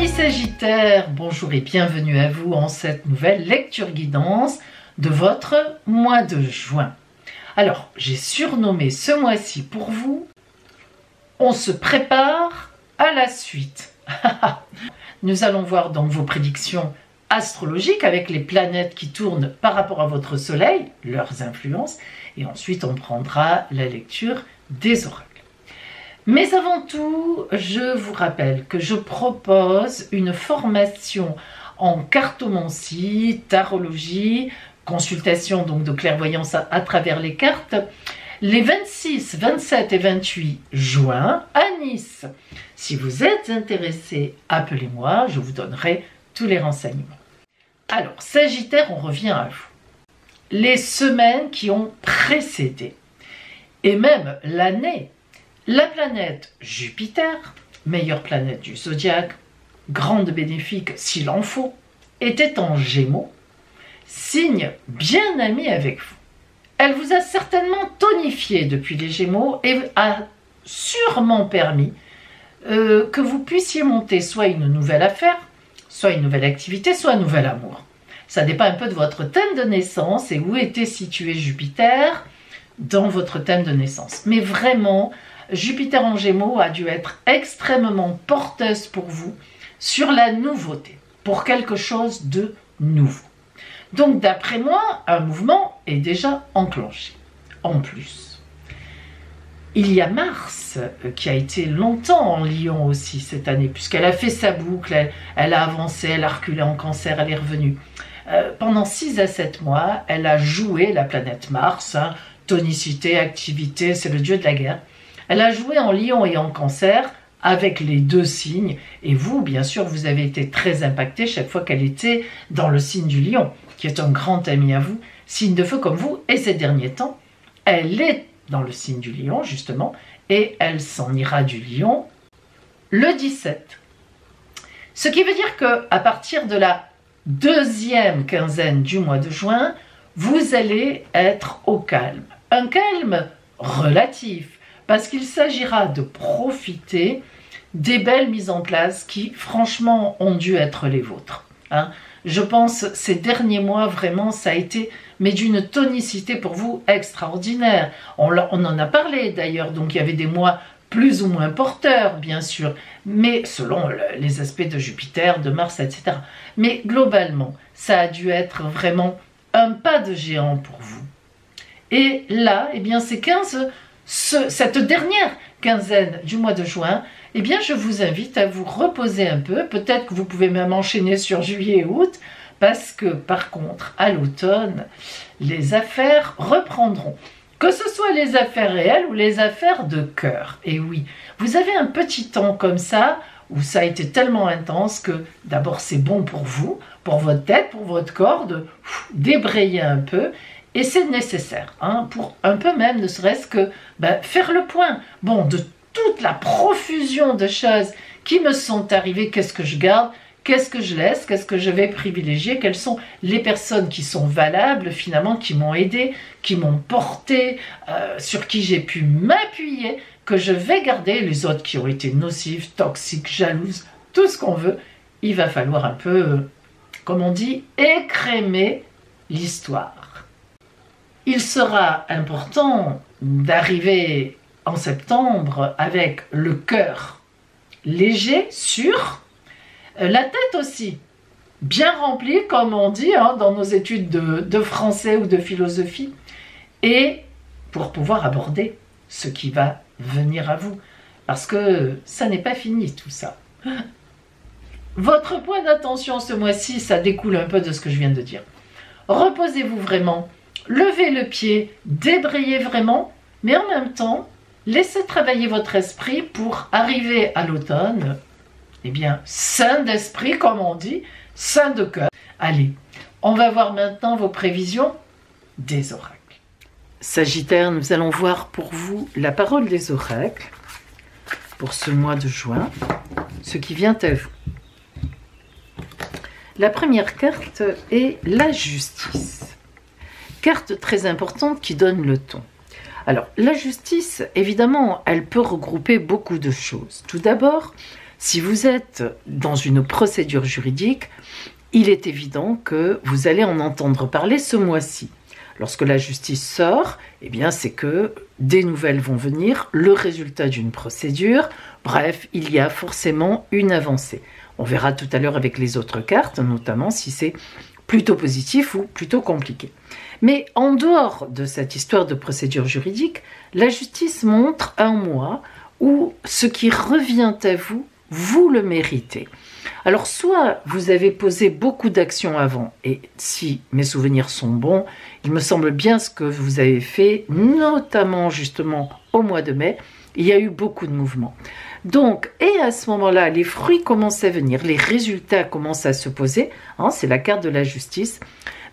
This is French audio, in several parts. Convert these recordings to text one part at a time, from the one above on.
Amis Sagittaires, bonjour et bienvenue à vous en cette nouvelle lecture guidance de votre mois de juin. Alors, j'ai surnommé ce mois-ci pour vous « On se prépare à la suite ». Nous allons voir donc vos prédictions astrologiques avec les planètes qui tournent par rapport à votre soleil, leurs influences, et ensuite on prendra la lecture des oracles. Mais avant tout, je vous rappelle que je propose une formation en cartomancie, tarologie, consultation donc de clairvoyance à travers les cartes, les 26, 27 et 28 juin à Nice. Si vous êtes intéressé, appelez-moi, je vous donnerai tous les renseignements. Alors, Sagittaire, on revient à vous. Les semaines qui ont précédé, et même l'année, la planète Jupiter, meilleure planète du zodiaque, grande bénéfique s'il en faut, était en Gémeaux, signe bien ami avec vous. Elle vous a certainement tonifié depuis les Gémeaux et a sûrement permis que vous puissiez monter soit une nouvelle affaire, soit une nouvelle activité, soit un nouvel amour. Ça dépend un peu de votre thème de naissance et où était situé Jupiter dans votre thème de naissance. Mais vraiment, Jupiter en Gémeaux a dû être extrêmement porteuse pour vous sur la nouveauté, pour quelque chose de nouveau. Donc d'après moi, un mouvement est déjà enclenché. En plus, il y a Mars qui a été longtemps en Lion aussi cette année, puisqu'elle a fait sa boucle, elle a avancé, elle a reculé en Cancer, elle est revenue. Pendant 6 à 7 mois, elle a joué la planète Mars, tonicité, activité, c'est le dieu de la guerre. Elle a joué en Lion et en Cancer avec les deux signes. Et vous, bien sûr, vous avez été très impacté chaque fois qu'elle était dans le signe du Lion, qui est un grand ami à vous, signe de feu comme vous. Et ces derniers temps, elle est dans le signe du Lion, justement, et elle s'en ira du Lion le 17. Ce qui veut dire qu'à partir de la deuxième quinzaine du mois de juin, vous allez être au calme. Un calme relatif, parce qu'il s'agira de profiter des belles mises en place qui, franchement, ont dû être les vôtres. Je pense ces derniers mois, vraiment, ça a été, mais d'une tonicité pour vous extraordinaire. On en a parlé d'ailleurs, donc il y avait des mois plus ou moins porteurs, bien sûr, mais selon les aspects de Jupiter, de Mars, etc. Mais globalement, ça a dû être vraiment un pas de géant pour vous. Et là, eh bien, cette dernière quinzaine du mois de juin, eh bien, je vous invite à vous reposer un peu. Peut-être que vous pouvez même enchaîner sur juillet et août, parce que, par contre, à l'automne, les affaires reprendront. Que ce soit les affaires réelles ou les affaires de cœur. Et oui, vous avez un petit temps comme ça, où ça a été tellement intense que, d'abord, c'est bon pour vous, pour votre tête, pour votre corps, de débrayer un peu. Et c'est nécessaire, pour un peu même, ne serait-ce que faire le point. Bon, de toute la profusion de choses qui me sont arrivées, qu'est-ce que je garde, qu'est-ce que je laisse, qu'est-ce que je vais privilégier, quelles sont les personnes qui sont valables, finalement, qui m'ont aidé, qui m'ont porté, sur qui j'ai pu m'appuyer, que je vais garder, les autres qui ont été nocives, toxiques, jalouses, tout ce qu'on veut. Il va falloir un peu, comme on dit, écrémer l'histoire. Il sera important d'arriver en septembre avec le cœur léger, sûr, la tête aussi bien remplie, comme on dit dans nos études de français ou de philosophie, et pour pouvoir aborder ce qui va venir à vous, parce que ça n'est pas fini tout ça. Votre point d'attention ce mois-ci, ça découle un peu de ce que je viens de dire. Reposez-vous vraiment. Levez le pied, débrayez vraiment, mais en même temps, laissez travailler votre esprit pour arriver à l'automne, eh bien, sain d'esprit, comme on dit, sain de cœur. Allez, on va voir maintenant vos prévisions des oracles. Sagittaire, nous allons voir pour vous la parole des oracles pour ce mois de juin, ce qui vient à vous. La première carte est la justice. Carte très importante qui donne le ton. Alors, la justice, évidemment, elle peut regrouper beaucoup de choses. Tout d'abord, si vous êtes dans une procédure juridique, il est évident que vous allez en entendre parler ce mois-ci. Lorsque la justice sort, eh bien c'est que des nouvelles vont venir, le résultat d'une procédure, bref, il y a forcément une avancée. On verra tout à l'heure avec les autres cartes, notamment si c'est plutôt positif ou plutôt compliqué. Mais en dehors de cette histoire de procédure juridique, la justice montre un mois où ce qui revient à vous, vous le méritez. Alors soit vous avez posé beaucoup d'actions avant, et si mes souvenirs sont bons, il me semble bien ce que vous avez fait, notamment justement au mois de mai, il y a eu beaucoup de mouvements. Donc, et à ce moment-là, les fruits commencent à venir, les résultats commencent à se poser, hein, c'est la carte de la justice,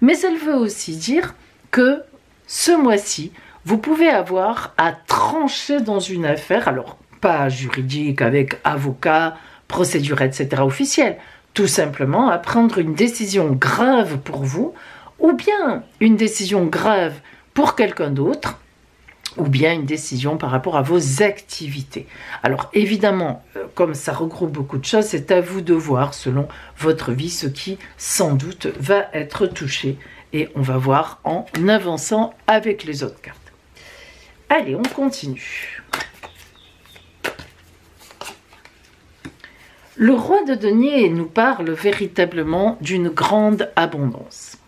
mais elle veut aussi dire que ce mois-ci, vous pouvez avoir à trancher dans une affaire, alors pas juridique avec avocat, procédure, etc. officielle, tout simplement à prendre une décision grave pour vous, ou bien une décision grave pour quelqu'un d'autre, ou bien une décision par rapport à vos activités. Alors évidemment, comme ça regroupe beaucoup de choses, c'est à vous de voir selon votre vie ce qui sans doute va être touché. Et on va voir en avançant avec les autres cartes. Allez, on continue. Le roi de denier nous parle véritablement d'une grande abondance.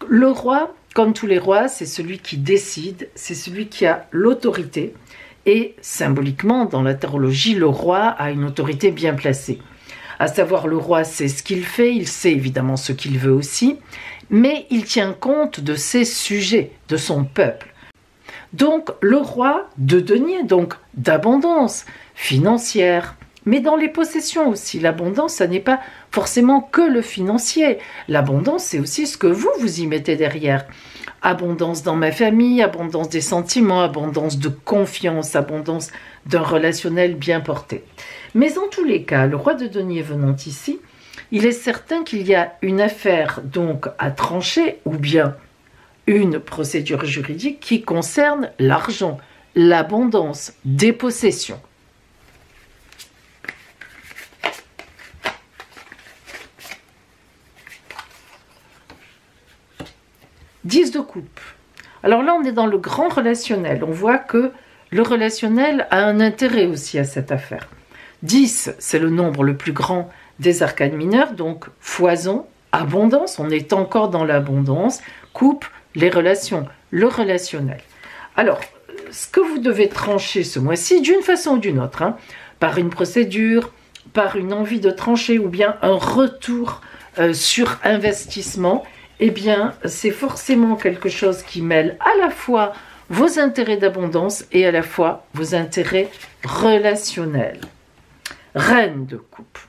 Le roi, comme tous les rois, c'est celui qui décide, c'est celui qui a l'autorité. Et symboliquement, dans la tarologie, le roi a une autorité bien placée. À savoir, le roi sait ce qu'il fait, il sait évidemment ce qu'il veut aussi, mais il tient compte de ses sujets, de son peuple. Donc, le roi de denier, donc d'abondance financière, mais dans les possessions aussi. L'abondance, ça n'est pas forcément que le financier. L'abondance, c'est aussi ce que vous y mettez derrière. Abondance dans ma famille, abondance des sentiments, abondance de confiance, abondance d'un relationnel bien porté. Mais en tous les cas, le roi de denier venant ici, il est certain qu'il y a une affaire donc à trancher ou bien une procédure juridique qui concerne l'argent, l'abondance des possessions. Dix de coupe. Alors là, on est dans le grand relationnel. On voit que le relationnel a un intérêt aussi à cette affaire. 10, c'est le nombre le plus grand des arcanes mineures, donc foison, abondance, on est encore dans l'abondance, coupe, les relations, le relationnel. Alors, ce que vous devez trancher ce mois-ci, d'une façon ou d'une autre, hein, par une procédure, par une envie de trancher ou bien un retour sur investissement, eh bien, c'est forcément quelque chose qui mêle à la fois vos intérêts d'abondance et à la fois vos intérêts relationnels. Reine de coupe.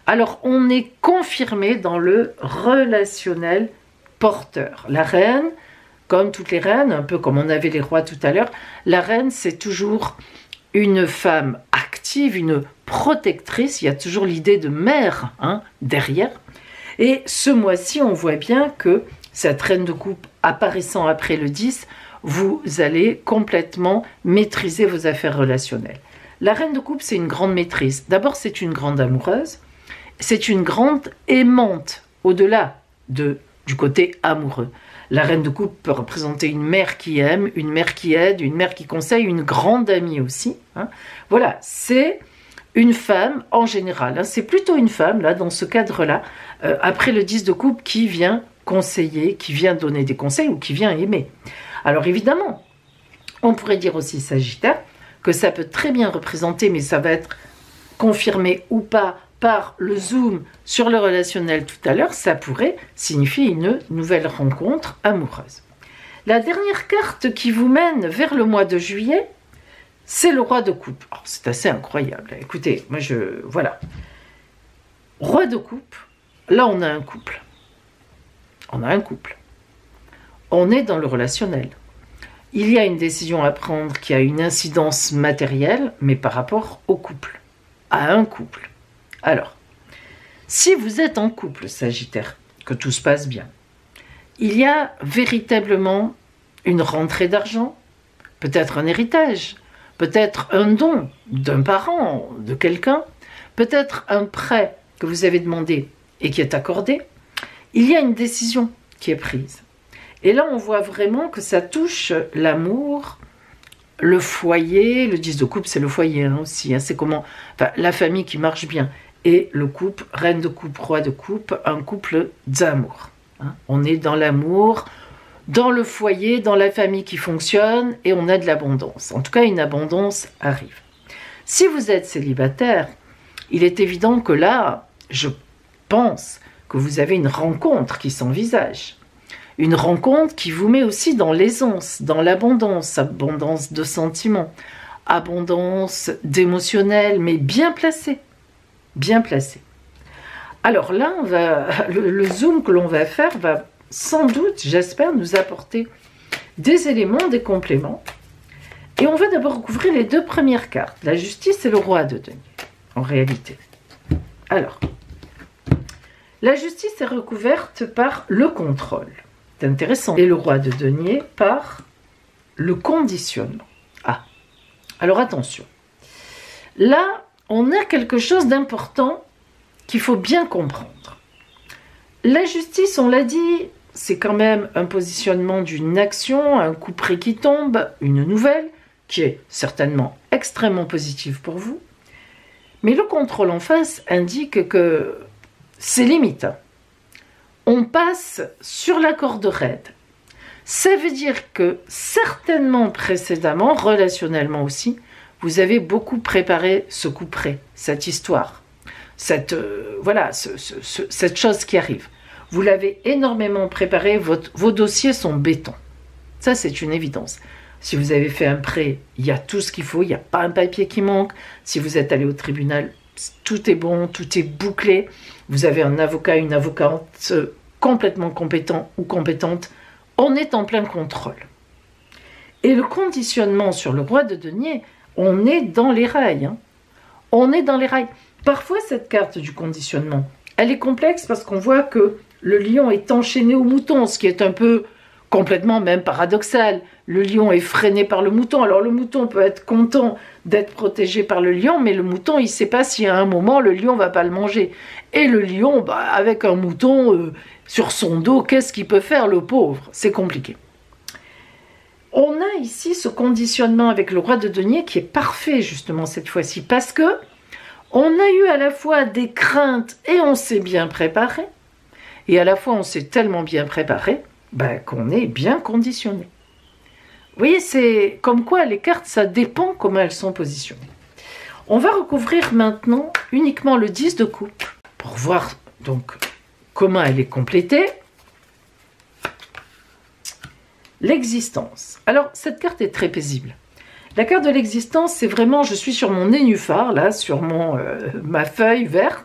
Alors, on est confirmé dans le relationnel porteur. La reine, comme toutes les reines, un peu comme on avait les rois tout à l'heure, la reine, c'est toujours une femme active, une protectrice. Il y a toujours l'idée de mère derrière. Et ce mois-ci, on voit bien que cette reine de coupe apparaissant après le 10, vous allez complètement maîtriser vos affaires relationnelles. La reine de coupe, c'est une grande maîtrise. D'abord, c'est une grande amoureuse. C'est une grande aimante, au-delà du côté amoureux. La reine de coupe peut représenter une mère qui aime, une mère qui aide, une mère qui conseille, une grande amie aussi. Voilà, c'est une femme en général. C'est plutôt une femme, là, dans ce cadre-là, après le 10 de coupe, qui vient conseiller, qui vient donner des conseils ou qui vient aimer. Alors évidemment, on pourrait dire aussi Sagittaire, que ça peut très bien représenter, mais ça va être confirmé ou pas par le zoom sur le relationnel tout à l'heure, ça pourrait signifier une nouvelle rencontre amoureuse. La dernière carte qui vous mène vers le mois de juillet, c'est le roi de coupe. Oh, c'est assez incroyable. Écoutez, moi voilà. Roi de coupe, là on a un couple. On a un couple. On est dans le relationnel. Il y a une décision à prendre qui a une incidence matérielle, mais par rapport au couple, à un couple. Alors, si vous êtes en couple, Sagittaire, que tout se passe bien, il y a véritablement une rentrée d'argent, peut-être un héritage, peut-être un don d'un parent, de quelqu'un, peut-être un prêt que vous avez demandé et qui est accordé, il y a une décision qui est prise. Et là, on voit vraiment que ça touche l'amour, le foyer. Le 10 de coupe, c'est le foyer aussi. C'est comment la famille qui marche bien. Et le couple, reine de coupe, roi de coupe, un couple d'amour. On est dans l'amour, dans le foyer, dans la famille qui fonctionne, et on a de l'abondance. En tout cas, une abondance arrive. Si vous êtes célibataire, il est évident que là, je pense que vous avez une rencontre qui s'envisage. Une rencontre qui vous met aussi dans l'aisance, dans l'abondance, abondance de sentiments, abondance d'émotionnel, mais bien placé. Bien placé. Alors là, le zoom que l'on va faire va sans doute, j'espère, nous apporter des éléments, des compléments. Et on va d'abord recouvrir les deux premières cartes, la justice et le roi de denier, en réalité. Alors, la justice est recouverte par le contrôle. C'est intéressant. Et le roi de denier par le conditionnement. Ah, alors attention. Là, on a quelque chose d'important qu'il faut bien comprendre. La justice, on l'a dit, c'est quand même un positionnement d'une action, un coup près qui tombe, une nouvelle, qui est certainement extrêmement positive pour vous. Mais le contrôle en face indique que c'est limite. On passe sur la corde raide. Ça veut dire que certainement précédemment, relationnellement aussi, vous avez beaucoup préparé ce coup près, cette histoire, cette chose qui arrive. Vous l'avez énormément préparé, vos dossiers sont béton. Ça, c'est une évidence. Si vous avez fait un prêt, il y a tout ce qu'il faut, il n'y a pas un papier qui manque. Si vous êtes allé au tribunal, tout est bon, tout est bouclé. Vous avez un avocat, une avocate complètement compétent ou compétente. On est en plein contrôle. Et le conditionnement sur le roi de denier, on est dans les rails. On est dans les rails. Parfois, cette carte du conditionnement, elle est complexe parce qu'on voit que le lion est enchaîné au mouton, ce qui est un peu complètement même paradoxal. Le lion est freiné par le mouton. Alors le mouton peut être content d'être protégé par le lion, mais le mouton, il ne sait pas si à un moment, le lion ne va pas le manger. Et le lion, avec un mouton sur son dos, qu'est-ce qu'il peut faire, le pauvre? C'est compliqué. On a ici ce conditionnement avec le roi de denier qui est parfait, justement, cette fois-ci, parce que on a eu à la fois des craintes et on s'est bien préparé, et à la fois on s'est tellement bien préparé qu'on est bien conditionné. Vous voyez, c'est comme quoi les cartes, ça dépend comment elles sont positionnées. On va recouvrir maintenant uniquement le 10 de coupe pour voir donc comment elle est complétée. L'existence. Alors, cette carte est très paisible. La carte de l'existence, c'est vraiment, je suis sur mon nénuphar, là, sur ma feuille verte,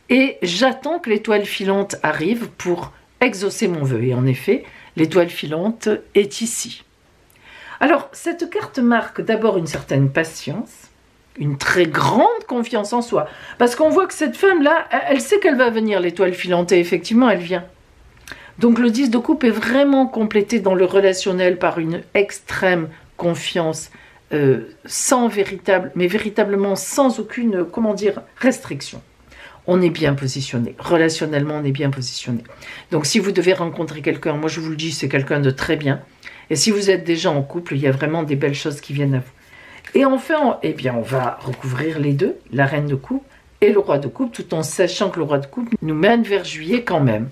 et j'attends que l'étoile filante arrive pour exaucer mon vœu. Et en effet, l'étoile filante est ici. Alors, cette carte marque d'abord une certaine patience, une très grande confiance en soi, parce qu'on voit que cette femme-là, elle sait qu'elle va venir, l'étoile filante, et effectivement, elle vient. Donc, le 10 de coupe est vraiment complété dans le relationnel par une extrême confiance, mais véritablement sans aucune, restriction. On est bien positionné. Relationnellement, on est bien positionné. Donc, si vous devez rencontrer quelqu'un, moi je vous le dis, c'est quelqu'un de très bien. Et si vous êtes déjà en couple, il y a vraiment des belles choses qui viennent à vous. Et enfin, on va recouvrir les deux, la reine de coupe et le roi de coupe, tout en sachant que le roi de coupe nous mène vers juillet quand même.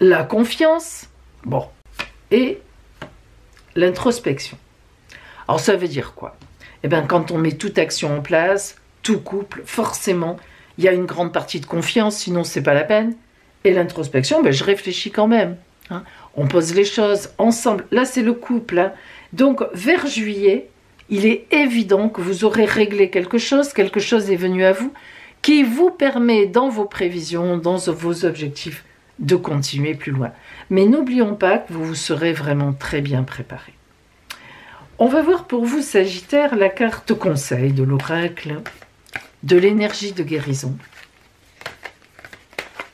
La confiance, et l'introspection. Alors ça veut dire quoi? Quand on met toute action en place, tout couple, forcément, il y a une grande partie de confiance, sinon c'est pas la peine. Et l'introspection, je réfléchis quand même. On pose les choses ensemble. Là, c'est le couple. Donc, vers juillet, il est évident que vous aurez réglé quelque chose est venu à vous, qui vous permet, dans vos prévisions, dans vos objectifs, de continuer plus loin. Mais n'oublions pas que vous serez vraiment très bien préparé. On va voir pour vous, Sagittaire, la carte conseil de l'oracle, de l'énergie de guérison,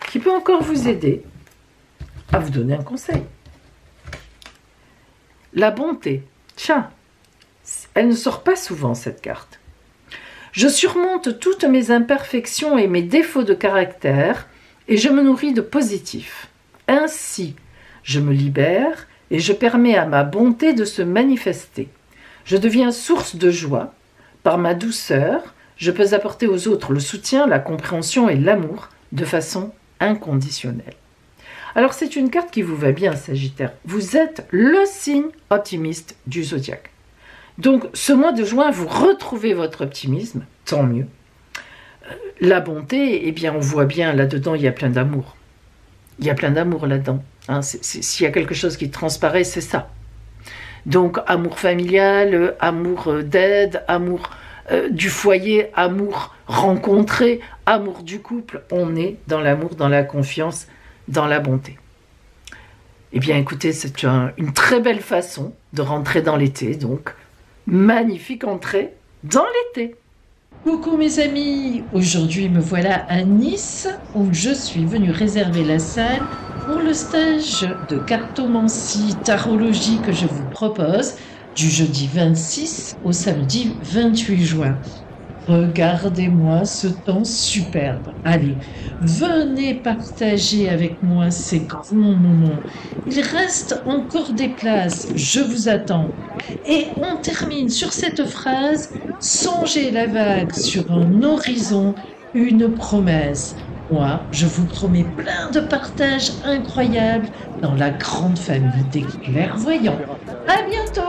qui peut encore vous aider à vous donner un conseil. La bonté. Tiens, elle ne sort pas souvent, cette carte. Je surmonte toutes mes imperfections et mes défauts de caractère et je me nourris de positif. Ainsi, je me libère et je permets à ma bonté de se manifester. Je deviens source de joie. Par ma douceur, je peux apporter aux autres le soutien, la compréhension et l'amour de façon inconditionnelle. Alors c'est une carte qui vous va bien, Sagittaire. Vous êtes le signe optimiste du zodiaque. Donc ce mois de juin, vous retrouvez votre optimisme, tant mieux. La bonté, eh bien on voit bien là-dedans, il y a plein d'amour. Il y a plein d'amour là-dedans. Hein. S'il y a quelque chose qui transparaît, c'est ça. Donc amour familial, amour d'aide, amour du foyer, amour rencontré, amour du couple. On est dans l'amour, dans la confiance, dans la bonté. Eh bien écoutez, c'est une très belle façon de rentrer dans l'été, donc magnifique entrée dans l'été. Coucou mes amis, aujourd'hui me voilà à Nice où je suis venue réserver la salle pour le stage de cartomancie tarologie que je vous propose du jeudi 26 au samedi 28 juin. Regardez-moi ce temps superbe. Allez, venez partager avec moi ces grands moments. Il reste encore des places, je vous attends. Et on termine sur cette phrase, songez la vague sur un horizon, une promesse. Moi, je vous promets plein de partages incroyables dans la grande famille des clairvoyants. À bientôt!